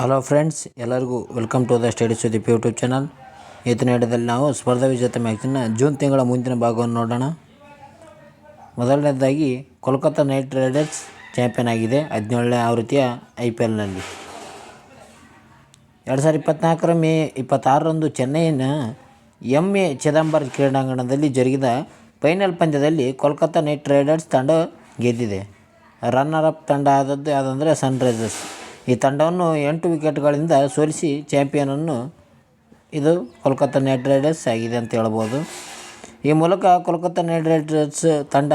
Hello friends, ಎಲ್ಲರಿಗೂ welcome to the study Sudeep YouTube channel. ಇವತ್ತಿನ ಹಿಡಿದಲ್ಲಿ ನಾವು ಸ್ಪರ್ಧಾ ವಿಜೇತ ಮ್ಯಾಚಿನ ಜೂನ್ ತಿಂಗಳ ಮುಂದಿನ ಭಾಗವನ್ನು ನೋಡೋಣ. ಮೊದಲನೇದಾಗಿ ಕೋಲ್ಕತ್ತಾ ನೈಟ್ ರೈಡರ್ಸ್ ಚಾಂಪಿಯನ್ ಆಗಿದೆ 17ನೇ ಆವೃತ್ತಿಯ IPLನಲ್ಲಿ. 2024 ಮೇ 26ರಂದು ಚೆನ್ನೈನ MA ಚಿದಂಬರಂ ಕ್ರೀಡಾಂಗಣದಲ್ಲಿ ಜರುಗಿದ ಫೈನಲ್ ಪಂದ್ಯದಲ್ಲಿ ಕೋಲ್ಕತ್ತಾ ನೈಟ್ ರೈಡರ್ಸ್ ತಂಡ ಗೆದ್ದಿದೆ. ರನ್ನರ್ ಅಪ್ ತಂಡ ಆದದ್ದು ಯಾವುದಂದರೆ ಸನ್ರೈಸರ್ಸ್. ಈ ತಂಡವನ್ನು 8 ವಿಕೆಟ್ಗಳಿಂದ ಸೋಲಿಸಿ ಚಾಂಪಿಯನನ್ನು ಇದು ಕೋಲ್ಕತ್ತಾ ನೈಟ್ ರೈಡರ್ಸ್ ಆಗಿದೆ ಅಂತ ಹೇಳ್ಬೋದು. ಈ ಮೂಲಕ ಕೋಲ್ಕತ್ತಾ ನೈಟ್ ರೈಡರ್ಸ್ ತಂಡ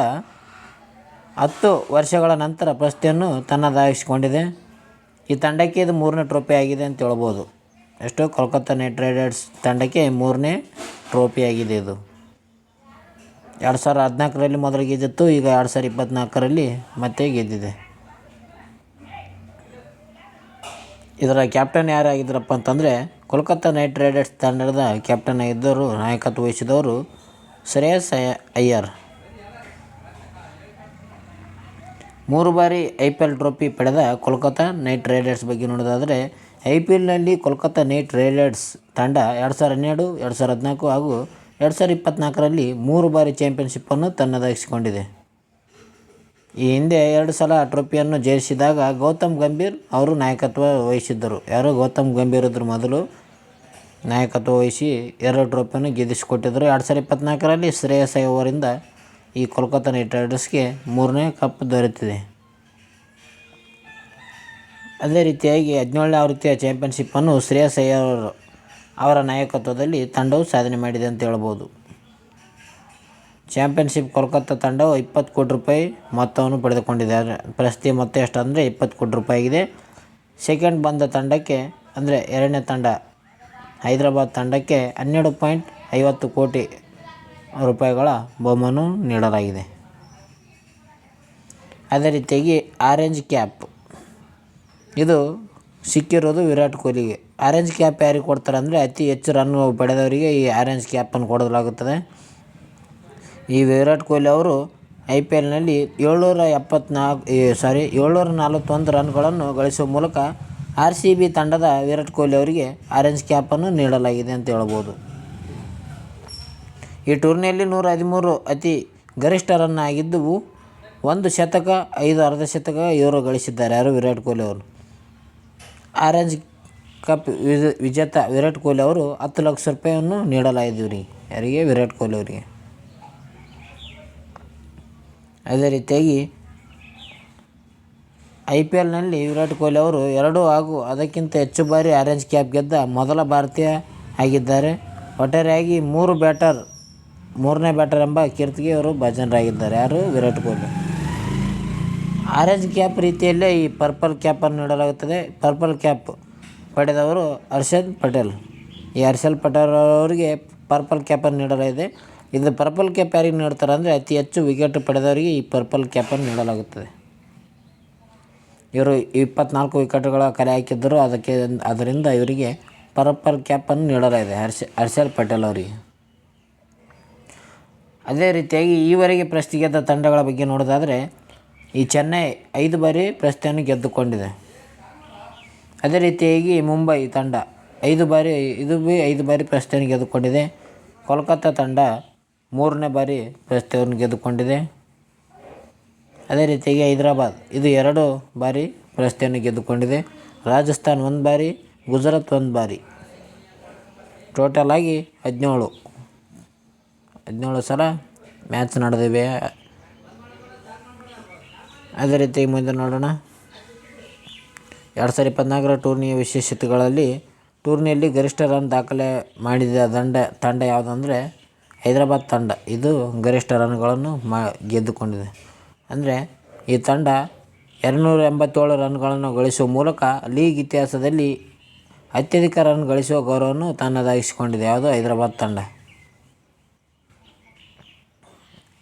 10 ವರ್ಷಗಳ ನಂತರ ಪ್ರಶಸ್ತಿಯನ್ನು ತನ್ನದಾಗಿಸಿಕೊಂಡಿದೆ. ಈ ತಂಡಕ್ಕೆ ಇದು 3ನೇ ಟ್ರೋಫಿ ಆಗಿದೆ ಅಂತ ಹೇಳ್ಬೋದು. ಕೋಲ್ಕತ್ತಾ ನೈಟ್ ರೈಡರ್ಸ್ ತಂಡಕ್ಕೆ 3ನೇ ಟ್ರೋಫಿ ಆಗಿದೆ. ಇದು 2014ರಲ್ಲಿ ಮೊದಲು ಗೆದ್ದಿತ್ತು, ಈಗ 2024ರಲ್ಲಿ ಮತ್ತೆ ಗೆದ್ದಿದೆ. ಇದರ ಕ್ಯಾಪ್ಟನ್ ಯಾರಾಗಿದ್ದರಪ್ಪ ಅಂತಂದರೆ ಕೋಲ್ಕತ್ತಾ ನೈಟ್ ರೈಡರ್ಸ್ ತಂಡದ ಕ್ಯಾಪ್ಟನ್ ಆಗಿದ್ದವರು, ನಾಯಕತ್ವ ವಹಿಸಿದವರು ಶ್ರೇಯಸ್ ಅಯ್ಯರ್. 3 ಬಾರಿ IPL ಟ್ರೋಫಿ ಪಡೆದ ಕೋಲ್ಕತ್ತಾ ನೈಟ್ ರೈಡರ್ಸ್ ಬಗ್ಗೆ ನೋಡೋದಾದರೆ, IPLನಲ್ಲಿ ಕೋಲ್ಕತ್ತಾ ನೈಟ್ ರೈಡರ್ಸ್ ತಂಡ 2012, 2014 ಹಾಗೂ 2024ರಲ್ಲಿ 3 ಬಾರಿ ಚಾಂಪಿಯನ್ಶಿಪ್ಪನ್ನು ತನ್ನದಾಗಿಸಿಕೊಂಡಿದೆ. ಈ ಹಿಂದೆ 2 ಸಲ ಟ್ರೋಫಿಯನ್ನು ಜಯಿಸಿದಾಗ ಗೌತಮ್ ಗಂಭೀರ್ ಅವರು ನಾಯಕತ್ವ ವಹಿಸಿದ್ದರು. ಗೌತಮ್ ಗಂಭೀರ್ ಇದ್ದರು ಮೊದಲು ನಾಯಕತ್ವ ವಹಿಸಿ 2 ಟ್ರೋಫಿಯನ್ನು ಗೆದ್ದಿಸಿಕೊಟ್ಟಿದ್ದರು. 2024ರಲ್ಲಿ ಶ್ರೇಯಸ್ ಅವರಿಂದ ಈ ಕೋಲ್ಕತ್ತಾ ನೈಟ್ ರೈಡರ್ಸ್ಗೆ 3ನೇ ಕಪ್ ದೊರೆತಿದೆ. ಅದೇ ರೀತಿಯಾಗಿ 17ನೇ ಆವೃತ್ತಿಯ ಚಾಂಪಿಯನ್ಶಿಪ್ಪನ್ನು ಶ್ರೇಯಸ್ ಅಯ್ಯರ್ ಅವರ ನಾಯಕತ್ವದಲ್ಲಿ ತಂಡವು ಸಾಧನೆ ಮಾಡಿದೆ ಅಂತ ಹೇಳ್ಬೋದು. ಚಾಂಪಿಯನ್ಶಿಪ್ ಕೋಲ್ಕತ್ತಾ ತಂಡವು 20 ಕೋಟಿ ರೂಪಾಯಿ ಮೊತ್ತವನ್ನು ಪಡೆದುಕೊಂಡಿದೆ. ಪ್ರಶಸ್ತಿ ಮೊತ್ತ ಎಷ್ಟು ಅಂದರೆ 20 ಕೋಟಿ ರೂಪಾಯಿ ಆಗಿದೆ. ಸೆಕೆಂಡ್ ಬಂದ ತಂಡಕ್ಕೆ ಅಂದರೆ 2ನೇ ತಂಡ ಹೈದರಾಬಾದ್ ತಂಡಕ್ಕೆ 12.50 ಕೋಟಿ ರೂಪಾಯಿಗಳ ಬಹುಮಾನ ನೀಡಲಾಗಿದೆ. ಅದೇ ರೀತಿಯಾಗಿ ಆರೆಂಜ್ ಕ್ಯಾಪ್ ಇದು ಸಿಕ್ಕಿರೋದು ವಿರಾಟ್ ಕೊಹ್ಲಿಗೆ. ಆರೆಂಜ್ ಕ್ಯಾಪ್ ಯಾರಿಗೆ ಕೊಡ್ತಾರೆ ಅಂದರೆ ಅತಿ ಹೆಚ್ಚು ರನ್ ಪಡೆದವರಿಗೆ ಈ ಆರೆಂಜ್ ಕ್ಯಾಪನ್ನು ಕೊಡಲಾಗುತ್ತದೆ. ಈ ವಿರಾಟ್ ಕೊಹ್ಲಿ ಅವರು IPLನಲ್ಲಿ 741 ರನ್ಗಳನ್ನು ಗಳಿಸುವ ಮೂಲಕ RCB ತಂಡದ ವಿರಾಟ್ ಕೊಹ್ಲಿ ಅವರಿಗೆ ಆರೆಂಜ್ ಕ್ಯಾಪನ್ನು ನೀಡಲಾಗಿದೆ ಅಂತ ಹೇಳ್ಬೋದು. ಈ ಟೂರ್ನಿಯಲ್ಲಿ 113 ಅತಿ ಗರಿಷ್ಠ ರನ್ ಆಗಿದ್ದವು. 1 ಶತಕ, 5 ಅರ್ಧಶತಕ ಇವರು ಗಳಿಸಿದ್ದಾರೆ. ವಿರಾಟ್ ಕೊಹ್ಲಿ ಅವರು. ಆರೆಂಜ್ ಕಪ್ ವಿಜೇತ ವಿರಾಟ್ ಕೊಹ್ಲಿ ಅವರು 10 ಲಕ್ಷ ರೂಪಾಯಿಯನ್ನು ನೀಡಲಾಗಿದೆ ಯಾರಿಗೆ? ವಿರಾಟ್ ಕೊಹ್ಲಿ ಅವರಿಗೆ. ಅದೇ ರೀತಿಯಾಗಿ IPLನಲ್ಲಿ ವಿರಾಟ್ ಕೊಹ್ಲಿ ಅವರು 2 ಹಾಗೂ ಅದಕ್ಕಿಂತ ಹೆಚ್ಚು ಬಾರಿ ಆರೆಂಜ್ ಕ್ಯಾಪ್ ಗೆದ್ದ ಮೊದಲ ಭಾರತೀಯ ಆಗಿದ್ದಾರೆ. ಒಟ್ಟಾರೆಯಾಗಿ 3ನೇ ಬ್ಯಾಟರ್ ಎಂಬ ಕೀರ್ತಿಗೆ ಇವರು ಭಾಜನರಾಗಿದ್ದಾರೆ. ವಿರಾಟ್ ಕೊಹ್ಲಿ. ಆರೆಂಜ್ ಕ್ಯಾಪ್ ರೀತಿಯಲ್ಲೇ ಈ ಪರ್ಪಲ್ ಕ್ಯಾಪನ್ನು ನೀಡಲಾಗುತ್ತದೆ. ಪರ್ಪಲ್ ಕ್ಯಾಪ್ ಪಡೆದವರು ಹರ್ಷದ್ ಪಟೇಲ್. ಈ ಹರ್ಷದ್ ಪಟೇಲ್ ಅವರಿಗೆ ಪರ್ಪಲ್ ಕ್ಯಾಪನ್ನು ನೀಡಲಾಗಿದೆ. ಇದು ಪರ್ಪಲ್ ಕ್ಯಾಪ್ ಯಾರಿಗೆ ನೀಡ್ತಾರೆ ಅಂದರೆ ಅತಿ ಹೆಚ್ಚು ವಿಕೆಟ್ ಪಡೆದವರಿಗೆ ಈ ಪರ್ಪಲ್ ಕ್ಯಾಪನ್ನು ನೀಡಲಾಗುತ್ತದೆ. ಇವರು 24 ವಿಕೆಟ್ಗಳ ಕಲೆ ಹಾಕಿದ್ದರು. ಅದರಿಂದ ಇವರಿಗೆ ಪರ್ಪಲ್ ಕ್ಯಾಪನ್ನು ನೀಡಲಾಗಿದೆ ಹರ್ಷದ್ ಪಟೇಲ್ ಅವರಿಗೆ. ಅದೇ ರೀತಿಯಾಗಿ ಈವರೆಗೆ ಪ್ರಶಸ್ತಿ ಗೆದ್ದ ತಂಡಗಳ ಬಗ್ಗೆ ನೋಡೋದಾದರೆ, ಈ ಚೆನ್ನೈ 5 ಬಾರಿ ಪ್ರಶಸ್ತಿಯನ್ನು ಗೆದ್ದುಕೊಂಡಿದೆ. ಅದೇ ರೀತಿಯಾಗಿ ಮುಂಬೈ ತಂಡ 5 ಬಾರಿ ಪ್ರಶಸ್ತಿಯನ್ನು ಗೆದ್ದುಕೊಂಡಿದೆ. ಕೋಲ್ಕತ್ತಾ ತಂಡ 3ನೇ ಬಾರಿ ಪ್ರಶಸ್ತಿಯನ್ನು ಗೆದ್ದುಕೊಂಡಿದೆ. ಅದೇ ರೀತಿಯಾಗಿ ಹೈದರಾಬಾದ್ ಇದು 2 ಬಾರಿ ಪ್ರಶಸ್ತಿಯನ್ನು ಗೆದ್ದುಕೊಂಡಿದೆ. ರಾಜಸ್ಥಾನ್ 1 ಬಾರಿ, ಗುಜರಾತ್ 1 ಬಾರಿ. ಟೋಟಲ್ ಆಗಿ 17 ಸಲ ಮ್ಯಾಚ್ ನಡೆದಿವೆ. ಅದೇ ರೀತಿಯಾಗಿ ಮುಂದೆ ನೋಡೋಣ. 2024ರ ಟೂರ್ನಿಯ ವಿಶೇಷತೆಗಳಲ್ಲಿ ಟೂರ್ನಿಯಲ್ಲಿ ಗರಿಷ್ಠ ರನ್ ದಾಖಲೆ ಮಾಡಿದ ತಂಡ ಯಾವುದಂದರೆ ಹೈದರಾಬಾದ್ ತಂಡ. ಇದು ಗರಿಷ್ಠ ರನ್ಗಳನ್ನು ಗೆದ್ದುಕೊಂಡಿದೆ. ಅಂದರೆ ಈ ತಂಡ 287 ರನ್ಗಳನ್ನು ಗಳಿಸುವ ಮೂಲಕ ಲೀಗ್ ಇತಿಹಾಸದಲ್ಲಿ ಅತ್ಯಧಿಕ ರನ್ ಗಳಿಸುವ ಗೌರವವನ್ನು ತನ್ನದಾಗಿಸಿಕೊಂಡಿದೆ. ಹೈದರಾಬಾದ್ ತಂಡ.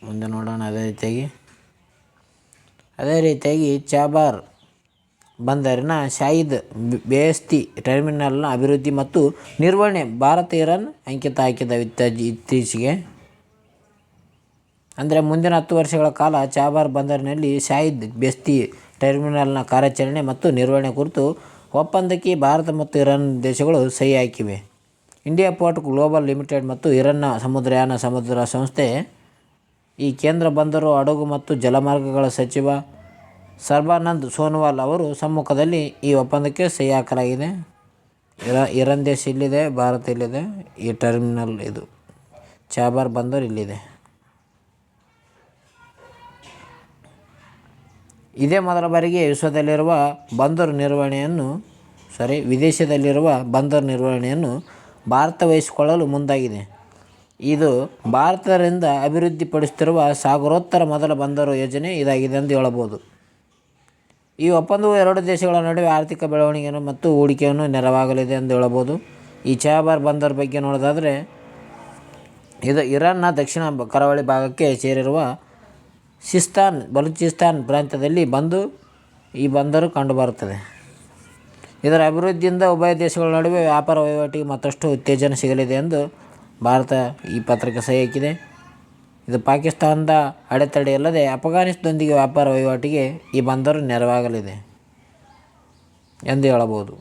ಮುಂದೆ ನೋಡೋಣ. ಅದೇ ರೀತಿಯಾಗಿ ಚಾಬಾರ್ ಬಂದರಿನ ಶಾಹಿದ್ ಬೇಸ್ತಿ ಟರ್ಮಿನಲ್ನ ಅಭಿವೃದ್ಧಿ ಮತ್ತು ನಿರ್ವಹಣೆ ಭಾರತ ರನ್ ಅಂಕಿತ ಹಾಕಿದ ಇತ್ತೀಚೆಗೆ. ಅಂದರೆ ಮುಂದಿನ 10 ವರ್ಷಗಳ ಕಾಲ ಚಾಬಾರ್ ಬಂದರಿನಲ್ಲಿ ಶಾಹಿದ್ ಬೇಸ್ತಿ ಟರ್ಮಿನಲ್ನ ಕಾರ್ಯಾಚರಣೆ ಮತ್ತು ನಿರ್ವಹಣೆ ಕುರಿತು ಒಪ್ಪಂದಕ್ಕೆ ಭಾರತ ಮತ್ತು ಇರಾನ್ ದೇಶಗಳು ಸಹಿ ಹಾಕಿವೆ. ಇಂಡಿಯಾ ಪೋರ್ಟ್ ಗ್ಲೋಬಲ್ ಲಿಮಿಟೆಡ್ ಮತ್ತು ಇರಾನ್ನ ಸಮುದ್ರಯಾನ ಸಮುದ್ರ ಸಂಸ್ಥೆ ಈ ಕೇಂದ್ರ ಬಂದರು, ಹಡಗು ಮತ್ತು ಜಲಮಾರ್ಗಗಳ ಸಚಿವ ಸರ್ಬಾನಂದ್ ಸೋನೋವಾಲ್ ಅವರ ಸಮ್ಮುಖದಲ್ಲಿ ಈ ಒಪ್ಪಂದಕ್ಕೆ ಸಹಿ ಹಾಕಲಾಗಿದೆ. ಇರಾನ್ ದೇಶ ಇಲ್ಲಿದೆ, ಭಾರತ ಇಲ್ಲಿದೆ. ಈ ಟರ್ಮಿನಲ್ ಇದು ಚಾಬಾರ್ ಬಂದರು ಇಲ್ಲಿದೆ. ಇದೇ ಮೊದಲ ಬಾರಿಗೆ ವಿದೇಶದಲ್ಲಿರುವ ಬಂದರು ನಿರ್ವಹಣೆಯನ್ನು ಭಾರತ ವಹಿಸಿಕೊಳ್ಳಲು ಮುಂದಾಗಿದೆ. ಇದು ಭಾರತದಿಂದ ಅಭಿವೃದ್ಧಿಪಡಿಸುತ್ತಿರುವ ಸಾಗರೋತ್ತರ ಮೊದಲ ಬಂದರು ಯೋಜನೆ ಇದಾಗಿದೆ ಎಂದು ಹೇಳಬಹುದು. ಈ ಒಪ್ಪಂದವು ಎರಡು ದೇಶಗಳ ನಡುವೆ ಆರ್ಥಿಕ ಬೆಳವಣಿಗೆಯನ್ನು ಮತ್ತು ಹೂಡಿಕೆಯನ್ನು ನೆರವಾಗಲಿದೆ ಎಂದು ಹೇಳಬಹುದು. ಈ ಚಾಬಾರ್ ಬಂದರು ಬಗ್ಗೆ ನೋಡೋದಾದರೆ, ಇದು ಇರಾನ್ನ ದಕ್ಷಿಣ ಕರಾವಳಿ ಭಾಗಕ್ಕೆ ಸೇರಿರುವ ಬಲೂಚಿಸ್ತಾನ್ ಪ್ರಾಂತ್ಯದಲ್ಲಿ ಈ ಬಂದರು ಕಂಡುಬರುತ್ತದೆ. ಇದರ ಅಭಿವೃದ್ಧಿಯಿಂದ ಉಭಯ ದೇಶಗಳ ನಡುವೆ ವ್ಯಾಪಾರ ವಹಿವಾಟಿಗೆ ಮತ್ತಷ್ಟು ಉತ್ತೇಜನ ಸಿಗಲಿದೆ ಎಂದು ಭಾರತ ಈ ಪತ್ರಕ್ಕೆ ಸಹಿ ಹಾಕಿದೆ. ಇದು ಪಾಕಿಸ್ತಾನದ ಅಡೆತಡೆಯಲ್ಲದೆ ಅಫ್ಘಾನಿಸ್ತಾನದೊಂದಿಗೆ ವ್ಯಾಪಾರ ವಹಿವಾಟಿಗೆ ಈ ಬಂದರು ನೆರವಾಗಲಿದೆ ಎಂದು ಹೇಳಬಹುದು.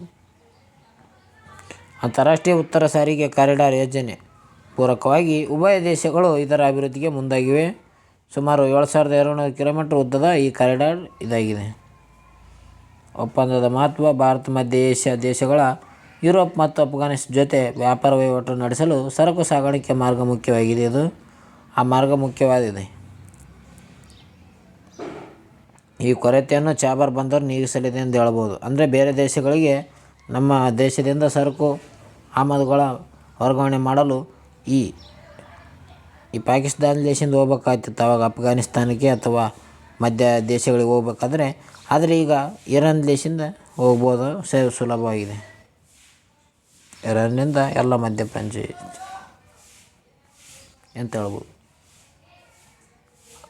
ಅಂತಾರಾಷ್ಟ್ರೀಯ ಉತ್ತರ ಸಾರಿಗೆ ಕಾರಿಡಾರ್ ಯೋಜನೆ ಪೂರಕವಾಗಿ ಉಭಯ ದೇಶಗಳು ಇದರ ಅಭಿವೃದ್ಧಿಗೆ ಮುಂದಾಗಿವೆ. ಸುಮಾರು 7,200 ಕಿಲೋಮೀಟರ್ ಉದ್ದದ ಈ ಕಾರಿಡಾರ್ ಇದಾಗಿದೆ. ಒಪ್ಪಂದದ ಮಹತ್ವ: ಭಾರತ, ಮಧ್ಯ ಏಷ್ಯಾ ದೇಶಗಳ ಯುರೋಪ್ ಮತ್ತು ಅಫ್ಘಾನಿಸ್ತಾನ ಜೊತೆ ವ್ಯಾಪಾರ ವಹಿವಾಟು ನಡೆಸಲು ಸರಕು ಸಾಗಾಣಿಕೆ ಮಾರ್ಗ ಮುಖ್ಯವಾಗಿದೆ. ಈ ಕೊರತೆಯನ್ನು ಚಾಬಾರ್ ಬಂದರು ನೀಗಿಸಲಿದೆ ಎಂದು ಹೇಳಬಹುದು. ಅಂದರೆ ಬೇರೆ ದೇಶಗಳಿಗೆ ನಮ್ಮ ದೇಶದಿಂದ ಸರಕು ಆಮದುಗಳ ವರ್ಗಾವಣೆ ಮಾಡಲು ಈ ಪಾಕಿಸ್ತಾನ ದೇಶದಿಂದ ಹೋಗ್ಬೇಕಾಗ್ತಿತ್ತು, ಅವಾಗ ಅಫ್ಘಾನಿಸ್ತಾನಕ್ಕೆ ಅಥವಾ ಮಧ್ಯ ದೇಶಗಳಿಗೆ ಹೋಗ್ಬೇಕಾದ್ರೆ. ಆದರೆ ಈಗ ಇರಾನ್ ದೇಶದಿಂದ ಹೋಗ್ಬೋದು, ಸುಲಭವಾಗಿದೆ. ಇರಾನ್ನಿಂದ ಎಲ್ಲ ಮಧ್ಯಪ್ರಾಚ್ಯ ಅಂತ ಹೇಳ್ಬೋದು.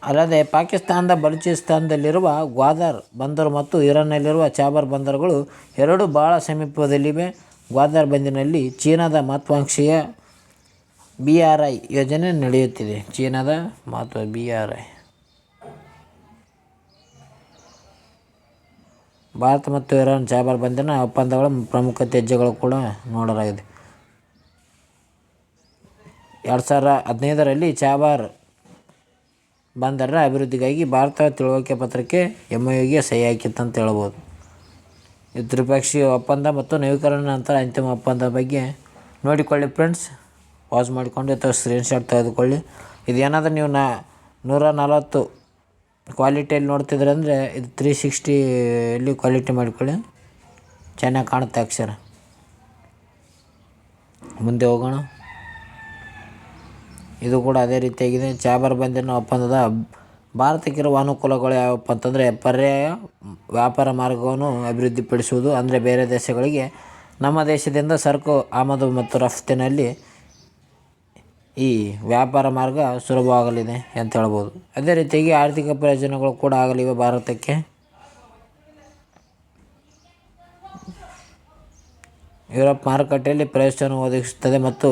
ಅಲ್ಲದೆ ಪಾಕಿಸ್ತಾನದ ಬಲೂಚಿಸ್ತಾನದಲ್ಲಿರುವ ಗ್ವಾದರ್ ಬಂದರು ಮತ್ತು ಇರಾನ್ನಲ್ಲಿರುವ ಚಾಬಾರ್ ಬಂದರುಗಳು ಎರಡೂ ಬಹಳ ಸಮೀಪದಲ್ಲಿವೆ. ಗ್ವಾದರ್ ಬಂದರಿನಲ್ಲಿ ಚೀನಾದ ಮಹತ್ವಾಕಾಂಕ್ಷೆಯ BRI ಯೋಜನೆ ನಡೆಯುತ್ತಿದೆ. BRI ಭಾರತ ಮತ್ತು ಇರಾನ್ ಚಾಬಾರ್ ಬಂದರಿನ ಒಪ್ಪಂದಗಳ ಪ್ರಮುಖ ಹೆಜ್ಜೆಗಳು ಕೂಡ ನೋಡಲಾಗಿದೆ. 2015ರಲ್ಲಿ ಚಾಬಾರ್ ಬಂದರಿನ ಅಭಿವೃದ್ಧಿಗಾಗಿ ಭಾರತ ತಿಳುವಳಿಕೆ ಪತ್ರಕ್ಕೆ MOUಗೆ ಸಹಿ ಹಾಕಿತ್ತಂತ ಹೇಳ್ಬೋದು. ಇದು ತ್ರಿಪಕ್ಷೀಯ ಒಪ್ಪಂದ ಮತ್ತು ನವೀಕರಣ ನಂತರ ಅಂತಿಮ ಒಪ್ಪಂದ ಬಗ್ಗೆ ನೋಡಿಕೊಳ್ಳಿ ಫ್ರೆಂಡ್ಸ್. ಪಾಸ್ ಮಾಡಿಕೊಂಡು ಅಥವಾ ಸ್ಕ್ರೀನ್ಶಾಟ್ ತೆಗೆದುಕೊಳ್ಳಿ. ಇದು ಏನಾದರೂ ನೀವು 140 ಕ್ವಾಲಿಟಿಯಲ್ಲಿ ನೋಡ್ತಿದ್ರೆ ಅಂದರೆ ಇದು 360 ಕ್ವಾಲಿಟಿ ಮಾಡಿಕೊಳ್ಳಿ, ಚೆನ್ನಾಗಿ ಕಾಣುತ್ತೆ ಅಕ್ಷರ. ಮುಂದೆ ಹೋಗೋಣ. ಇದು ಕೂಡ ಅದೇ ರೀತಿಯಾಗಿದೆ. ಚಾಬಾರ್ ಬಂದರಿನ ಒಪ್ಪಂದದ ಭಾರತಕ್ಕಿರುವ ಅನುಕೂಲಗಳು ಯಾವಪ್ಪ ಅಂತಂದರೆ, ಪರ್ಯಾಯ ವ್ಯಾಪಾರ ಮಾರ್ಗವನ್ನು ಅಭಿವೃದ್ಧಿಪಡಿಸುವುದು. ಅಂದರೆ ಬೇರೆ ದೇಶಗಳಿಗೆ ನಮ್ಮ ದೇಶದಿಂದ ಸರಕು ಆಮದು ಮತ್ತು ರಫ್ತಿನಲ್ಲಿ ಈ ವ್ಯಾಪಾರ ಮಾರ್ಗ ಸುಲಭವಾಗಲಿದೆ ಅಂತ ಹೇಳ್ಬೋದು. ಅದೇ ರೀತಿಯಾಗಿ ಆರ್ಥಿಕ ಪ್ರಯೋಜನಗಳು ಕೂಡ ಆಗಲಿವೆ ಭಾರತಕ್ಕೆ. ಯುರೋಪ್ ಮಾರುಕಟ್ಟೆಯಲ್ಲಿ ಪ್ರವೇಶವನ್ನು ಒದಗಿಸುತ್ತದೆ ಮತ್ತು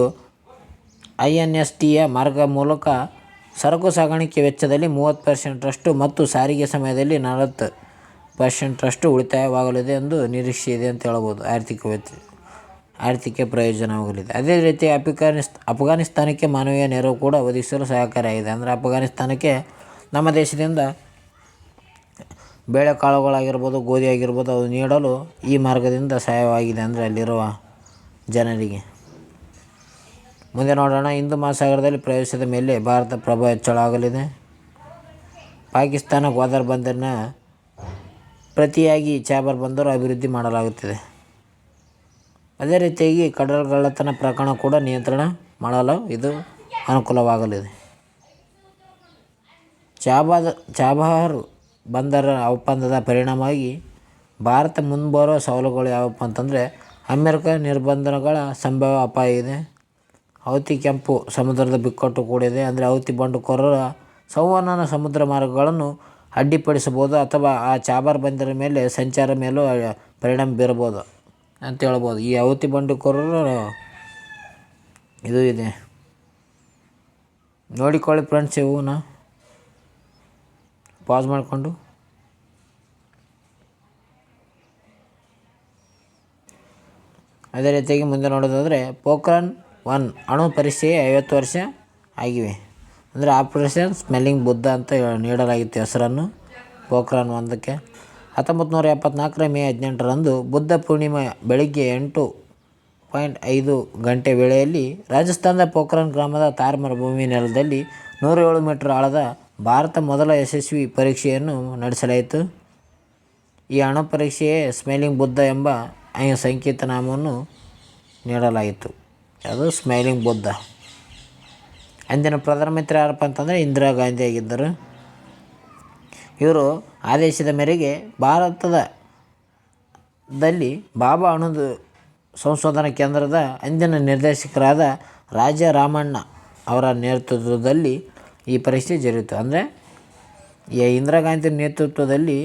INSTಯ ಮಾರ್ಗ ಮೂಲಕ ಸರಕು ಸಾಗಾಣಿಕೆ ವೆಚ್ಚದಲ್ಲಿ 30%ರಷ್ಟು ಮತ್ತು ಸಾರಿಗೆ ಸಮಯದಲ್ಲಿ 40%ರಷ್ಟು ಉಳಿತಾಯವಾಗಲಿದೆ ಎಂದು ನಿರೀಕ್ಷೆ ಇದೆ ಅಂತ ಹೇಳ್ಬೋದು. ಆರ್ಥಿಕ ಪ್ರಯೋಜನವಾಗಲಿದೆ. ಅದೇ ರೀತಿ ಅಫ್ಘಾನಿಸ್ತಾನಕ್ಕೆ ಮಾನವೀಯ ನೆರವು ಕೂಡ ಒದಗಿಸಲು ಸಹಕಾರಿಯಾಗಿದೆ. ಅಂದರೆ ಅಫ್ಘಾನಿಸ್ತಾನಕ್ಕೆ ನಮ್ಮ ದೇಶದಿಂದ ಬೇಳೆಕಾಳುಗಳಾಗಿರ್ಬೋದು, ಗೋಧಿ ಆಗಿರ್ಬೋದು, ಅದು ನೀಡಲು ಈ ಮಾರ್ಗದಿಂದ ಸಹಾಯವಾಗಿದೆ ಅಂದರೆ ಅಲ್ಲಿರುವ ಜನರಿಗೆ. ಮುಂದೆ ನೋಡೋಣ. ಹಿಂದೂ ಮಹಾಸಾಗರದಲ್ಲಿ ಪ್ರವೇಶದ ಮೇಲೆ ಭಾರತ ಪ್ರಭಾವ ಹೆಚ್ಚಳ ಆಗಲಿದೆ. ಪಾಕಿಸ್ತಾನ ಗ್ವಾದರ್ ಬಂದರಿನ ಪ್ರತಿಯಾಗಿ ಚಾಬಾರ್ ಬಂದರು ಅಭಿವೃದ್ಧಿ ಮಾಡಲಾಗುತ್ತಿದೆ. ಅದೇ ರೀತಿಯಾಗಿ ಕಡಲ್ಗಳ್ಳತನ ಪ್ರಕರಣ ಕೂಡ ನಿಯಂತ್ರಣ ಮಾಡಲು ಇದು ಅನುಕೂಲವಾಗಲಿದೆ. ಚಾಬಾರ್ ಬಂದರ ಒಪ್ಪಂದದ ಪರಿಣಾಮವಾಗಿ ಭಾರತ ಮುಂಬರುವ ಸವಾಲುಗಳು ಯಾವಪ್ಪ ಅಂತಂದರೆ, ಅಮೆರಿಕ ನಿರ್ಬಂಧಗಳ ಸಂಭಾವ್ಯ ಅಪಾಯ ಇದೆ. ಹೌತಿ ಕೆಂಪು ಸಮುದ್ರದ ಬಿಕ್ಕಟ್ಟು ಕೂಡ ಇದೆ. ಅಂದರೆ ಹೌತಿ ಬಂಡುಕೋರರ ಸಂವಹನ ಸಮುದ್ರ ಮಾರ್ಗಗಳನ್ನು ಅಡ್ಡಿಪಡಿಸಬಹುದು ಅಥವಾ ಆ ಚಾಬಾರ್ ಬಂದರ ಮೇಲೆ ಸಂಚಾರ ಮೇಲೂ ಪರಿಣಾಮ ಬೀರಬಹುದು ಅಂತ ಹೇಳ್ಬೋದು. ಈ ಹೌತಿ ಬಂಡುಕೋರರು ಇದು ಇದೆ, ನೋಡಿಕೊಳ್ಳಿ ಫ್ರೆಂಡ್ಸ್. ಇವನ್ನ ಪಾಸ್ ಮಾಡಿಕೊಂಡು ಅದೇ ರೀತಿಯಾಗಿ ಮುಂದೆ ನೋಡೋದಾದರೆ ಪೋಖ್ರಾನ್ 1 ಅಣು ಪರೀಕ್ಷೆಗೆ 50 ವರ್ಷ ಆಗಿವೆ. ಅಂದರೆ ಆಪರೇಷನ್ ಸ್ಮೆಲ್ಲಿಂಗ್ ಬುದ್ಧ ಅಂತ ನೀಡಲಾಗಿತ್ತು ಹೆಸರನ್ನು ಪೋಖ್ರಾನ್ 1ಕ್ಕೆ. 1974 ಮೇ 18ರಂದು ಬುದ್ಧ ಪೂರ್ಣಿಮೆ ಬೆಳಿಗ್ಗೆ 8:05 ಗಂಟೆ ವೇಳೆಯಲ್ಲಿ ರಾಜಸ್ಥಾನದ ಪೋಖ್ರಾನ್ ಗ್ರಾಮದ ಥಾರ್ ಮರುಭೂಮಿ ನೆಲದಲ್ಲಿ 107 ಮೀಟರ್ ಆಳದ ಭಾರತ ಮೊದಲ ಯಶಸ್ವಿ ಪರೀಕ್ಷೆಯನ್ನು ನಡೆಸಲಾಯಿತು. ಈ ಅಣು ಪರೀಕ್ಷೆಗೆ ಸ್ಮೈಲಿಂಗ್ ಬುದ್ಧ ಎಂಬ ಸಂಕೇತ ನಾಮವನ್ನು ನೀಡಲಾಯಿತು. ಅದು ಸ್ಮೈಲಿಂಗ್ ಬುದ್ಧ. ಅಂದಿನ ಪ್ರಧಾನಮಂತ್ರಿ ಯಾರಪ್ಪ ಅಂತಂದರೆ ಇಂದಿರಾ ಗಾಂಧಿ ಆಗಿದ್ದರು. ಇವರು ಆದೇಶದ ಮೇರೆಗೆ ಭಾರತದಲ್ಲಿ ಬಾಬಾ ಅಣು ಸಂಶೋಧನಾ ಕೇಂದ್ರದ ಅಂದಿನ ನಿರ್ದೇಶಕರಾದ ರಾಜಾ ರಾಮಣ್ಣ ಅವರ ನೇತೃತ್ವದಲ್ಲಿ ಈ ಪರೀಕ್ಷೆ ಜರುಗಿತು. ಅಂದರೆ ಇಂದಿರಾ ಗಾಂಧಿ ನೇತೃತ್ವದಲ್ಲಿ,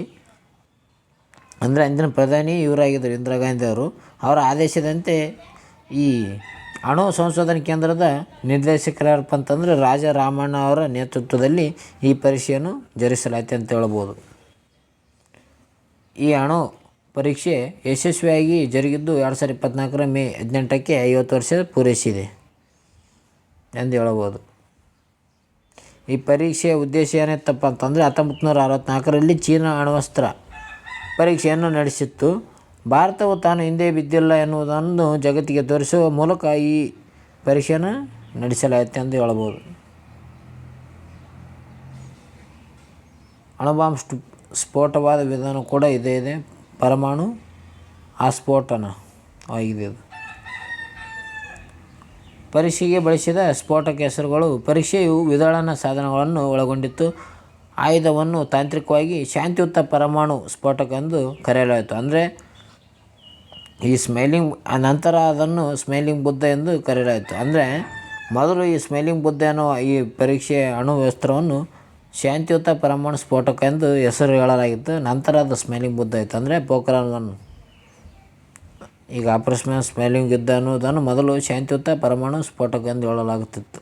ಅಂದರೆ ಅಂದಿನ ಪ್ರಧಾನಿ ಇವರಾಗಿದ್ದರು ಇಂದಿರಾ ಗಾಂಧಿ ಅವರು. ಅವರ ಆದೇಶದಂತೆ ಈ ಅಣು ಸಂಶೋಧನಾ ಕೇಂದ್ರದ ನಿರ್ದೇಶಕರಾರಪ್ಪ ಅಂತಂದರೆ ರಾಜಾ ರಾಮಣ್ಣ ಅವರ ನೇತೃತ್ವದಲ್ಲಿ ಈ ಪರೀಕ್ಷೆಯನ್ನು ಜರುಗಿಸಲಾಯಿತು ಅಂತ ಹೇಳ್ಬೋದು. ಈ ಅಣು ಪರೀಕ್ಷೆ ಯಶಸ್ವಿಯಾಗಿ ಜರುಗಿದ್ದು 2024 ಮೇ 18ಕ್ಕೆ 50 ವರ್ಷ ಪೂರೈಸಿದೆ ಎಂದು ಹೇಳಬಹುದು. ಈ ಪರೀಕ್ಷೆಯ ಉದ್ದೇಶ ಏನಿತ್ತಪ್ಪ ಅಂತಂದರೆ 1964ರಲ್ಲಿ ಚೀನಾ ಅಣ್ವಸ್ತ್ರ ಪರೀಕ್ಷೆಯನ್ನು ನಡೆಸಿತ್ತು. ಭಾರತವು ತಾನು ಹಿಂದೆ ಬಿದ್ದಿಲ್ಲ ಎನ್ನುವುದನ್ನು ಜಗತ್ತಿಗೆ ತೋರಿಸುವ ಮೂಲಕ ಈ ಪರೀಕ್ಷೆಯನ್ನು ನಡೆಸಲಾಯಿತು ಎಂದು ಹೇಳಬಹುದು. ಅಣುಬಾಂಬ್ ಸ್ಫೋಟವಾದ ವಿಧಾನ ಕೂಡ ಇದೆ. ಪರಮಾಣು ಆಸ್ಫೋಟನ ಆಗಿದೆ. ಇದು ಪರೀಕ್ಷೆಗೆ ಬಳಸಿದ ಸ್ಫೋಟಕ ಹೆಸರುಗಳು. ಪರೀಕ್ಷೆಯು ವಿದಳನ ಸಾಧನಗಳನ್ನು ಒಳಗೊಂಡಿತ್ತು. ಆಯುಧವನ್ನು ತಾಂತ್ರಿಕವಾಗಿ ಶಾಂತಿಯುತ ಪರಮಾಣು ಸ್ಫೋಟಕ ಎಂದು ಕರೆಯಲಾಯಿತು. ಅಂದರೆ ಈ ಸ್ಮೈಲಿಂಗ್ ನಂತರ ಅದನ್ನು ಸ್ಮೈಲಿಂಗ್ ಬುದ್ಧ ಎಂದು ಕರೆಯಲಾಯಿತು. ಅಂದರೆ ಮೊದಲು ಈ ಸ್ಮೈಲಿಂಗ್ ಬುದ್ಧ ಎನ್ನುವ ಈ ಪರೀಕ್ಷೆಯ ಅಣು ಅಸ್ತ್ರವನ್ನು ಶಾಂತಿಯುತ ಪರಮಾಣು ಸ್ಫೋಟಕ ಎಂದು ಹೆಸರು ಹೇಳಲಾಗಿತ್ತು. ನಂತರ ಅದು ಸ್ಮೈಲಿಂಗ್ ಬುದ್ಧ ಆಯಿತು. ಅಂದರೆ ಪೋಖ್ರಾನ್ 1 ಈಗ ಆಪರೇಷನ್ ಸ್ಮೈಲಿಂಗ್ ಯುದ್ಧ ಅನ್ನೋದನ್ನು ಮೊದಲು ಶಾಂತಿಯುತ ಪರಮಾಣು ಸ್ಫೋಟಕ ಎಂದು ಹೇಳಲಾಗುತ್ತಿತ್ತು.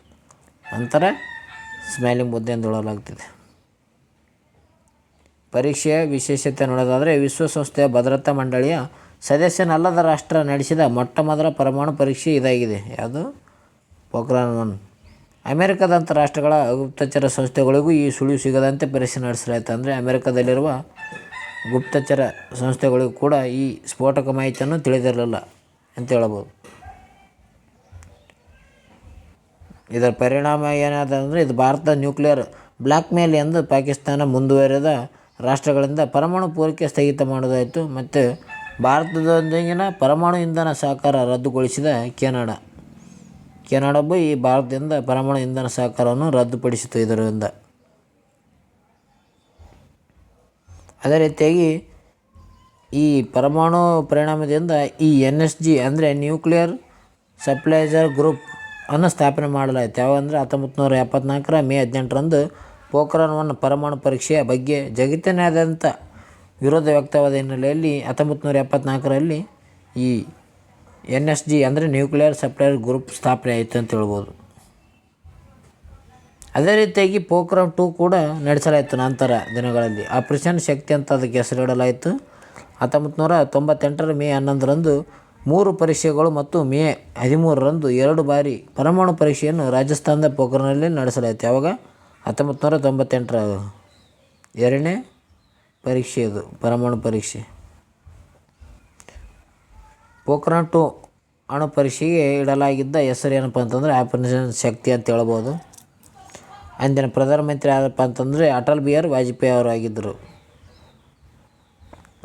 ನಂತರ ಸ್ಮೈಲಿಂಗ್ ಬುದ್ಧ ಎಂದು ಹೇಳಲಾಗುತ್ತಿದೆ. ಪರೀಕ್ಷೆಯ ವಿಶೇಷತೆ ನೋಡೋದಾದರೆ ವಿಶ್ವಸಂಸ್ಥೆಯ ಭದ್ರತಾ ಮಂಡಳಿಯ ಸದಸ್ಯನಲ್ಲದ ರಾಷ್ಟ್ರ ನಡೆಸಿದ ಮೊಟ್ಟ ಮೊದಲ ಪರಮಾಣು ಪರೀಕ್ಷೆ ಇದಾಗಿದೆ. ಯಾವುದು? ಪೋಖ್ರಾನ್ 1. ಅಮೆರಿಕದಂಥ ರಾಷ್ಟ್ರಗಳ ಗುಪ್ತಚರ ಸಂಸ್ಥೆಗಳಿಗೂ ಈ ಸುಳಿವು ಸಿಗದಂತೆ ಪರೀಕ್ಷೆ ನಡೆಸಲಾಯಿತು. ಅಂದರೆ ಅಮೆರಿಕದಲ್ಲಿರುವ ಗುಪ್ತಚರ ಸಂಸ್ಥೆಗಳಿಗೂ ಕೂಡ ಈ ಸ್ಫೋಟಕ ಮಾಹಿತಿಯನ್ನು ತಿಳಿದಿರಲಿಲ್ಲ ಅಂತ ಹೇಳ್ಬೋದು. ಇದರ ಪರಿಣಾಮ ಏನಾದಂದರೆ ಇದು ಭಾರತದ ನ್ಯೂಕ್ಲಿಯರ್ ಬ್ಲ್ಯಾಕ್ ಮೇಲ್ ಎಂದು ಪಾಕಿಸ್ತಾನ ಮುಂದುವರೆದ ರಾಷ್ಟ್ರಗಳಿಂದ ಪರಮಾಣು ಪೂರೈಕೆ ಸ್ಥಗಿತ ಮಾಡೋದಾಯಿತು. ಮತ್ತು ಭಾರತದೊಂದಿಗಿನ ಪರಮಾಣು ಇಂಧನ ಸಹಕಾರ ರದ್ದುಗೊಳಿಸಿದ ಕೆನಡಾವು ಈ ಭಾರತದಿಂದ ಪರಮಾಣು ಇಂಧನ ಸಹಕಾರವನ್ನು ರದ್ದುಪಡಿಸಿತು ಇದರಿಂದ. ಅದೇ ರೀತಿಯಾಗಿ ಈ ಪರಮಾಣು ಪರಿಣಾಮದಿಂದ ಈ NSG ಅಂದರೆ ನ್ಯೂಕ್ಲಿಯರ್ ಸಪ್ಲೈಜರ್ ಗ್ರೂಪ್ ಅನ್ನು ಸ್ಥಾಪನೆ ಮಾಡಲಾಯಿತು. ಯಾವಂದರೆ 1974 ಮೇ 18ರಂದು ಪೋಖ್ರಾನ್ 1 ಪರಮಾಣು ಪರೀಕ್ಷೆಯ ಬಗ್ಗೆ ಜಗತ್ತಿನಾದ್ಯಂತ ವಿರೋಧ ವ್ಯಕ್ತವಾದ ಹಿನ್ನೆಲೆಯಲ್ಲಿ 1974ರಲ್ಲಿ ಈ NSG ಅಂದರೆ ನ್ಯೂಕ್ಲಿಯರ್ ಸಪ್ಲೈಯರ್ ಗ್ರೂಪ್ ಸ್ಥಾಪನೆ ಆಯಿತು ಅಂತ ಹೇಳ್ಬೋದು. ಅದೇ ರೀತಿಯಾಗಿ ಪೋಖ್ರಾನ್ 2 ಕೂಡ ನಡೆಸಲಾಯಿತು ನಂತರ ದಿನಗಳಲ್ಲಿ. ಆಪರೇಷನ್ ಶಕ್ತಿ ಅಂತ ಅದಕ್ಕೆ ಹೆಸರಿಡಲಾಯಿತು. 1998 ಮೇ 11ರಂದು 3 ಪರೀಕ್ಷೆಗಳು ಮತ್ತು ಮೇ 13ರಂದು 2 ಬಾರಿ ಪರಮಾಣು ಪರೀಕ್ಷೆಯನ್ನು ರಾಜಸ್ಥಾನದ ಪೋಖ್ರಾನ್ನಲ್ಲಿ ನಡೆಸಲಾಯಿತು. ಯಾವಾಗ? 1998ರ 2ನೇ ಪರೀಕ್ಷೆ ಇದು ಪರಮಾಣು ಪರೀಕ್ಷೆ. ಪೋಖ್ರಾನ್ 2 ಅಣು ಪರೀಕ್ಷೆಗೆ ಇಡಲಾಗಿದ್ದ ಹೆಸರು ಏನಪ್ಪ ಅಂತಂದರೆ ಆಪರೇಷನ್ ಶಕ್ತಿ ಅಂತ ಹೇಳ್ಬೋದು. ಅಂದಿನ ಪ್ರಧಾನಮಂತ್ರಿ ಯಾರಪ್ಪ ಅಂತಂದರೆ ಅಟಲ್ ಬಿಹಾರಿ ವಾಜಪೇಯಿ ಅವರು ಆಗಿದ್ದರು.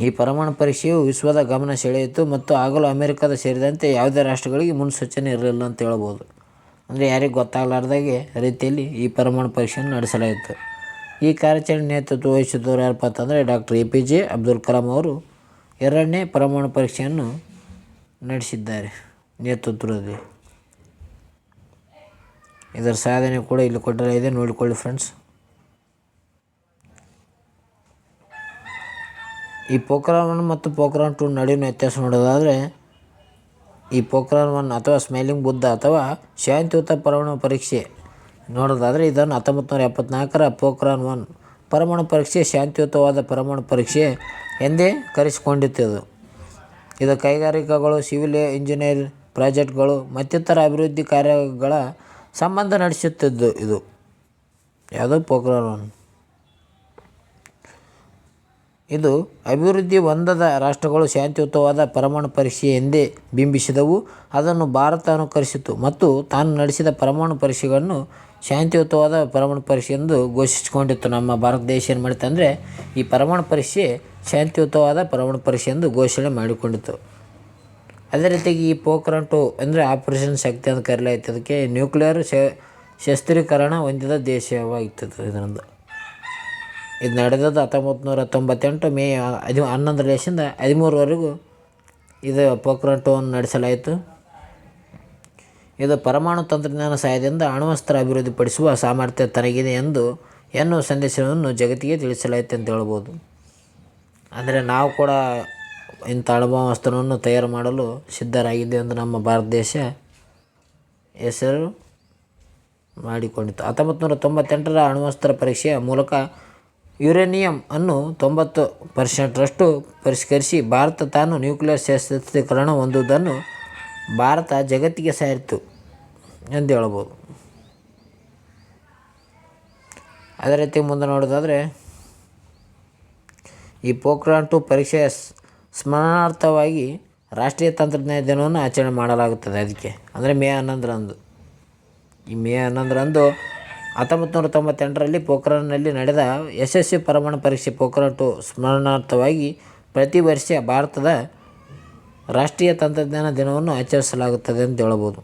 ಈ ಪರಮಾಣು ಪರೀಕ್ಷೆಯು ವಿಶ್ವದ ಗಮನ ಸೆಳೆಯಿತು ಮತ್ತು ಆಗಲೂ ಅಮೆರಿಕದ ಸೇರಿದಂತೆ ಯಾವುದೇ ರಾಷ್ಟ್ರಗಳಿಗೆ ಮುನ್ಸೂಚನೆ ಇರಲಿಲ್ಲ ಅಂತ ಹೇಳ್ಬೋದು. ಅಂದರೆ ಯಾರಿಗೆ ಗೊತ್ತಾಗಲಾರ್ದಾಗೆ ರೀತಿಯಲ್ಲಿ ಈ ಪರಮಾಣು ಪರೀಕ್ಷೆಯನ್ನು ನಡೆಸಲಾಯಿತು. ಈ ಕಾರ್ಯಾಚರಣೆ ನೇತೃತ್ವ ವಹಿಸಿದವರು ಯಾರಪ್ಪ ಅಂತಂದರೆ ಡಾಕ್ಟರ್ APJ ಅಬ್ದುಲ್ ಕಲಾಂ ಅವರು 2ನೇ ಪರಮಾಣು ಪರೀಕ್ಷೆಯನ್ನು ನಡೆಸಿದ್ದಾರೆ ನೇತೃತ್ವದಲ್ಲಿ. ಇದರ ಸಾಧನೆ ಕೂಡ ಇಲ್ಲಿ ಕೊಟ್ಟಲಾಗಿದೆ, ನೋಡಿಕೊಳ್ಳಿ ಫ್ರೆಂಡ್ಸ್. ಈ ಪೋಖ್ರಾನ್ 1 ಮತ್ತು ಪೋಖ್ರಾನ್ 2 ನಡುವಿನ ವ್ಯತ್ಯಾಸ ನೋಡೋದಾದರೆ ಈ ಪೋಖ್ರಾನ್ 1 ಅಥವಾ ಸ್ಮೈಲಿಂಗ್ ಬುದ್ಧ ಅಥವಾ ಶಾಂತಿಯುತ ಪರಮಾಣು ಪರೀಕ್ಷೆ ನೋಡೋದಾದರೆ ಇದನ್ನು 1974ರ ಪೋಖ್ರಾನ್ 1 ಪರಮಾಣು ಪರೀಕ್ಷೆ ಶಾಂತಿಯುತವಾದ ಪರಮಾಣು ಪರೀಕ್ಷೆ ಎಂದೇ ಕರೆಸಿಕೊಂಡಿತ್ತು. ಇದು ಕೈಗಾರಿಕೆಗಳು, ಸಿವಿಲ್ ಇಂಜಿನಿಯರ್ ಪ್ರಾಜೆಕ್ಟ್ಗಳು ಮತ್ತಿತರ ಅಭಿವೃದ್ಧಿ ಕಾರ್ಯಗಳ ಸಂಬಂಧ ನಡೆಸುತ್ತಿದ್ದು. ಇದು ಯಾವುದೋ ಪೋಖ್ರಾನ್ ಇದು ಅಭಿವೃದ್ಧಿ ಹೊಂದದ ರಾಷ್ಟ್ರಗಳು ಶಾಂತಿಯುತವಾದ ಪರಮಾಣು ಪರೀಕ್ಷೆ ಎಂದೇ ಬಿಂಬಿಸಿದವು. ಅದನ್ನು ಭಾರತ ಅನುಕರಿಸಿತು ಮತ್ತು ತಾನು ನಡೆಸಿದ ಪರಮಾಣು ಪರೀಕ್ಷೆಗಳನ್ನು ಶಾಂತಿಯುತವಾದ ಪರಮಾಣು ಪರೀಕ್ಷೆ ಎಂದು ಘೋಷಿಸಿಕೊಂಡಿತ್ತು. ನಮ್ಮ ಭಾರತ ದೇಶ ಏನು ಮಾಡಿತು ಅಂದರೆ ಈ ಪರಮಾಣು ಪರೀಕ್ಷೆ ಶಾಂತಿಯುತವಾದ ಪರಮಾಣು ಪರೀಕ್ಷೆ ಎಂದು ಘೋಷಣೆ ಮಾಡಿಕೊಂಡಿತು. ಅದೇ ರೀತಿಯಾಗಿ ಈ ಪೋಖ್ರಾನ್ 2 ಅಂದರೆ ಆಪರೇಷನ್ ಶಕ್ತಿ ಅಂತ ಕರೆಯಲಾಯಿತು. ಅದಕ್ಕೆ ನ್ಯೂಕ್ಲಿಯರ್ ಶಸ್ತ್ರೀಕರಣ ಹೊಂದಿದ ದೇಶವಾಗಿತ್ತು. ಇದರಿಂದ ಇದು ನಡೆದದ್ದು 1998 ಮೇ 11ರಿಂದ 13ವರೆಗೂ ಇದು ಪೋಖ್ರಾನ್ 2 ಅನ್ನು ನಡೆಸಲಾಯಿತು. ಇದು ಪರಮಾಣು ತಂತ್ರಜ್ಞಾನ ಸಹಾಯದಿಂದ ಅಣ್ವಸ್ತ್ರ ಅಭಿವೃದ್ಧಿಪಡಿಸುವ ಸಾಮರ್ಥ್ಯ ತನಗಿದೆ ಎನ್ನುವ ಸಂದೇಶವನ್ನು ಜಗತ್ತಿಗೆ ತಿಳಿಸಲಾಯಿತು ಅಂತ ಹೇಳ್ಬೋದು. ಅಂದರೆ ನಾವು ಕೂಡ ಇಂಥ ಅಣ್ವಸ್ತ್ರವನ್ನು ತಯಾರು ಮಾಡಲು ಸಿದ್ಧರಾಗಿದ್ದೇವೆ ಎಂದು ನಮ್ಮ ಭಾರತ ದೇಶ ಹೆಸರು ಮಾಡಿಕೊಂಡಿತು. 1998ರ ಅಣ್ವಸ್ತ್ರ ಪರೀಕ್ಷೆಯ ಮೂಲಕ ಯುರೇನಿಯಂ ಅನ್ನು 90% ಪರಿಷ್ಕರಿಸಿ ಭಾರತ ತಾನು ನ್ಯೂಕ್ಲಿಯರ್ ಶಸ್ತ್ರೀಕರಣ ಹೊಂದುವುದನ್ನು ಭಾರತ ಜಗತ್ತಿಗೆ ಸಾರಿತು ಎಂದು ಹೇಳ್ಬೋದು. ಅದೇ ರೀತಿ ಮುಂದೆ ನೋಡೋದಾದರೆ ಈ ಪೋಖ್ರಾನ್ 2 ಪರೀಕ್ಷೆಯ ಸ್ಮರಣಾರ್ಥವಾಗಿ ರಾಷ್ಟ್ರೀಯ ತಂತ್ರಜ್ಞಾನ ದಿನವನ್ನು ಆಚರಣೆ ಮಾಡಲಾಗುತ್ತದೆ. ಅದಕ್ಕೆ ಅಂದರೆ ಮೇ 11ರಂದು. ಈ ಮೇ 11ರಂದು 1998ರಲ್ಲಿ ಪೋಖ್ರಾನ್ನಲ್ಲಿ ನಡೆದ ಯಶಸ್ವಿ ಪರಮಾಣು ಪರೀಕ್ಷೆ ಪೋಖ್ರಾನ್ 2 ಸ್ಮರಣಾರ್ಥವಾಗಿ ಪ್ರತಿ ವರ್ಷ ಭಾರತದ ರಾಷ್ಟ್ರೀಯ ತಂತ್ರಜ್ಞಾನ ದಿನವನ್ನು ಆಚರಿಸಲಾಗುತ್ತದೆ ಅಂತ ಹೇಳ್ಬೋದು.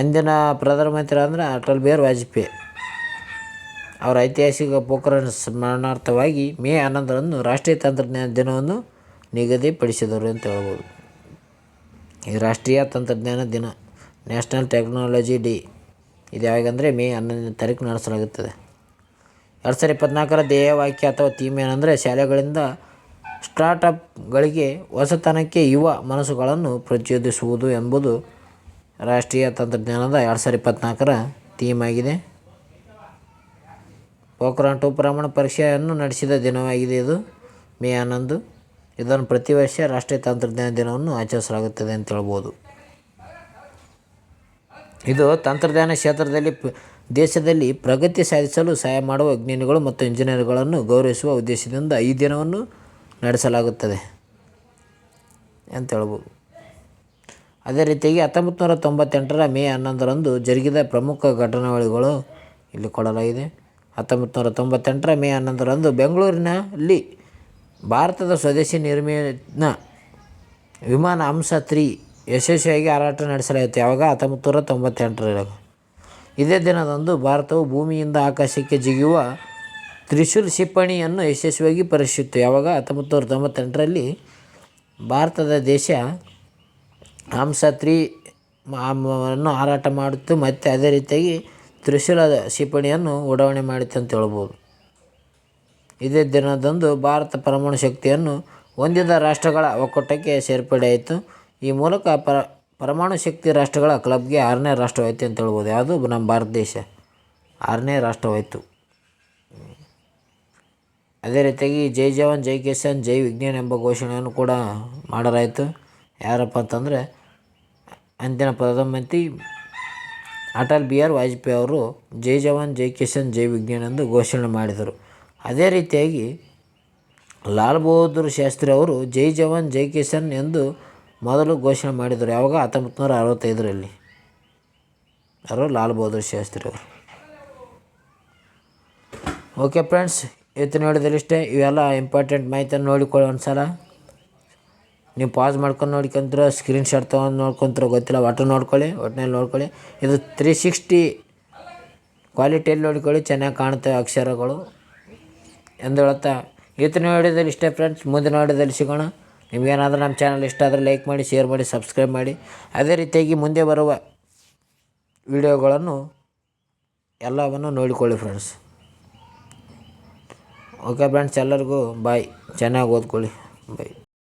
ಅಂದಿನ ಪ್ರಧಾನಮಂತ್ರಿ ಅಂದರೆ ಅಟಲ್ ಬಿಹಾರಿ ವಾಜಪೇಯಿ ಅವರ ಐತಿಹಾಸಿಕ ಪೋಖ್ರಾನ್ ಸ್ಮರಣಾರ್ಥವಾಗಿ ಮೇ 11ರಂದು ರಾಷ್ಟ್ರೀಯ ತಂತ್ರಜ್ಞಾನ ದಿನವನ್ನು ನಿಗದಿಪಡಿಸಿದರು ಅಂತ ಹೇಳ್ಬೋದು. ಈ ರಾಷ್ಟ್ರೀಯ ತಂತ್ರಜ್ಞಾನ ದಿನ ನ್ಯಾಷನಲ್ ಟೆಕ್ನಾಲಜಿ ಡೇ ಇದು ಯಾವಾಗಂದರೆ ಮೇ 11ನೇ ತಾರೀಕು ನಡೆಸಲಾಗುತ್ತದೆ. 2024ರ ಧ್ಯೇಯವಾಕ್ಯ ಅಥವಾ ಥೀಮ್ ಏನಂದರೆ ಶಾಲೆಗಳಿಂದ ಸ್ಟಾರ್ಟಪ್ಗಳಿಗೆ ಹೊಸತನಕ್ಕೆ ಯುವ ಮನಸ್ಸುಗಳನ್ನು ಪ್ರಚೋದಿಸುವುದು ಎಂಬುದು ರಾಷ್ಟ್ರೀಯ ತಂತ್ರಜ್ಞಾನದ 2024ರ ಥೀಮ್ ಆಗಿದೆ. ಪೋಖ್ರಾನ್ 2 ಪರಮಾಣು ಪರೀಕ್ಷೆಯನ್ನು ನಡೆಸಿದ ದಿನವಾಗಿದೆ. ಇದು ಮೇ 11. ಇದನ್ನು ಪ್ರತಿ ವರ್ಷ ರಾಷ್ಟ್ರೀಯ ತಂತ್ರಜ್ಞಾನ ದಿನವನ್ನು ಆಚರಿಸಲಾಗುತ್ತದೆ ಅಂತ ಹೇಳ್ಬೋದು. ಇದು ತಂತ್ರಜ್ಞಾನ ಕ್ಷೇತ್ರದಲ್ಲಿ ದೇಶದಲ್ಲಿ ಪ್ರಗತಿ ಸಾಧಿಸಲು ಸಹಾಯ ಮಾಡುವ ವಿಜ್ಞಾನಿಗಳು ಮತ್ತು ಇಂಜಿನಿಯರ್ಗಳನ್ನು ಗೌರವಿಸುವ ಉದ್ದೇಶದಿಂದ ಈ ದಿನವನ್ನು ನಡೆಸಲಾಗುತ್ತದೆ ಅಂತ ಹೇಳ್ಬೋದು. ಅದೇ ರೀತಿಯಾಗಿ 1998ರ ಮೇ 11ರಂದು ಜರುಗಿದ ಪ್ರಮುಖ ಘಟನಾವಳಿಗಳು ಇಲ್ಲಿ ಕೊಡಲಾಗಿದೆ. 1998ರ ಮೇ 11ರಂದು ಬೆಂಗಳೂರಿನಲ್ಲಿ ಭಾರತದ ಸ್ವದೇಶಿ ನಿರ್ಮಿತ ವಿಮಾನ ಹಂಸ-3 ಯಶಸ್ವಿಯಾಗಿ ಹಾರಾಟ ನಡೆಸಲಾಯಿತು. ಯಾವಾಗ? 1998ರಲ್ಲಿ. ಇದೇ ದಿನದಂದು ಭಾರತವು ಭೂಮಿಯಿಂದ ಆಕಾಶಕ್ಕೆ ಜಿಗಿಯುವ ತ್ರಿಶೂಲ್ ಕ್ಷಿಪಣಿಯನ್ನು ಯಶಸ್ವಿಯಾಗಿ ಪರೀಕ್ಷಿಸಿತು. ಯಾವಾಗ? 1998ರಲ್ಲಿ ಭಾರತದ ದೇಶ ಹಂಸ-3 ಅನ್ನು ಹಾರಾಟ ಮಾಡಿತ್ತು ಮತ್ತು ಅದೇ ರೀತಿಯಾಗಿ ತ್ರಿಶೂಲ ಕ್ಷಿಪಣಿಯನ್ನು ಉಡಾವಣೆ ಮಾಡಿತ್ತು ಅಂತ ಹೇಳ್ಬೋದು. ಇದೇ ದಿನದಂದು ಭಾರತ ಪರಮಾಣು ಶಕ್ತಿಯನ್ನು ಹೊಂದಿದ ರಾಷ್ಟ್ರಗಳ ಒಕ್ಕೂಟಕ್ಕೆ ಸೇರ್ಪಡೆಯಾಯಿತು. ಈ ಮೂಲಕ ಪರಮಾಣು ಶಕ್ತಿ ರಾಷ್ಟ್ರಗಳ ಕ್ಲಬ್ಗೆ 6ನೇ ರಾಷ್ಟ್ರವಾಯಿತು ಅಂತ ಹೇಳ್ಬೋದು. ಯಾವುದು? ನಮ್ಮ ಭಾರತ ದೇಶ 6ನೇ ರಾಷ್ಟ್ರವಾಯಿತು. ಅದೇ ರೀತಿಯಾಗಿ ಜೈ ಜವಾನ್ ಜೈ ಕಿಸಾನ್ ಜೈ ವಿಜ್ಞಾನ್ ಎಂಬ ಘೋಷಣೆಯನ್ನು ಕೂಡ ಮಾಡಲಾಯಿತು. ಯಾರಪ್ಪ ಅಂತಂದರೆ ಅಂದಿನ ಪ್ರಧಾನಮಂತ್ರಿ ಅಟಲ್ ಬಿಹಾರಿ ವಾಜಪೇಯಿ ಅವರು ಜೈ ಜವಾನ್ ಜೈ ಕಿಸಾನ್ ಜೈ ವಿಜ್ಞಾನ್ ಎಂದು ಘೋಷಣೆ ಮಾಡಿದರು. ಅದೇ ರೀತಿಯಾಗಿ ಲಾಲ್ ಬಹದ್ದೂರ್ ಶಾಸ್ತ್ರಿ ಅವರು ಜೈ ಜವಾನ್ ಜೈ ಕಿಸಾನ್ ಎಂದು ಮೊದಲು ಘೋಷಣೆ ಮಾಡಿದರು. ಯಾವಾಗ? 1965ರಲ್ಲಿ. ಯಾರು? ಲಾಲ್ ಬಹದ್ದೂರ್ ಶಾಸ್ತ್ರಿ ಅವರು. ಓಕೆ ಫ್ರೆಂಡ್ಸ್, ಇವತ್ತಿನ ವಿಡಿಯೋದಲ್ಲಿ ಇಷ್ಟೇ. ಇವೆಲ್ಲ ಇಂಪಾರ್ಟೆಂಟ್ ಮಾಹಿತಿಯನ್ನು ನೋಡಿಕೊಳ್ಳಿ. ಒಂದು ಸಲ ನೀವು ಪಾಸ್ ಮಾಡ್ಕೊಂಡು ನೋಡ್ಕೊಂತೀರ, ಸ್ಕ್ರೀನ್ಶಾಟ್ ತೊಗೊಂಡು ನೋಡ್ಕೊತೀರ ಗೊತ್ತಿಲ್ಲ, ಒಟ್ಟಿನಲ್ಲಿ ನೋಡ್ಕೊಳ್ಳಿ. ಇದು 360 ಕ್ವಾಲಿಟಿಯಲ್ಲಿ ನೋಡ್ಕೊಳ್ಳಿ, ಚೆನ್ನಾಗಿ ಕಾಣುತ್ತವೆ ಅಕ್ಷರಗಳು ಎಂದು ಹೇಳುತ್ತಾ ಇವತ್ತಿನ ವಿಡಿಯೋದಲ್ಲಿ ಇಷ್ಟೇ ಫ್ರೆಂಡ್ಸ್. ಮುಂದಿನ ವಿಡಿಯೋದಲ್ಲಿ ಸಿಗೋಣ. ನಿಮಗೇನಾದರೂ ನಮ್ಮ ಚಾನಲ್ ಇಷ್ಟ ಆದರೆ ಲೈಕ್ ಮಾಡಿ, ಶೇರ್ ಮಾಡಿ, ಸಬ್ಸ್ಕ್ರೈಬ್ ಮಾಡಿ. ಅದೇ ರೀತಿಯಾಗಿ ಮುಂದೆ ಬರುವ ವಿಡಿಯೋಗಳನ್ನು ಎಲ್ಲವನ್ನು ನೋಡಿಕೊಳ್ಳಿ ಫ್ರೆಂಡ್ಸ್. ಓಕೆ ಫ್ರೆಂಡ್ಸ್, ಎಲ್ಲರಿಗೂ ಬಾಯ್. ಚೆನ್ನಾಗಿ ಓದ್ಕೊಳ್ಳಿ. ಬಾಯ್.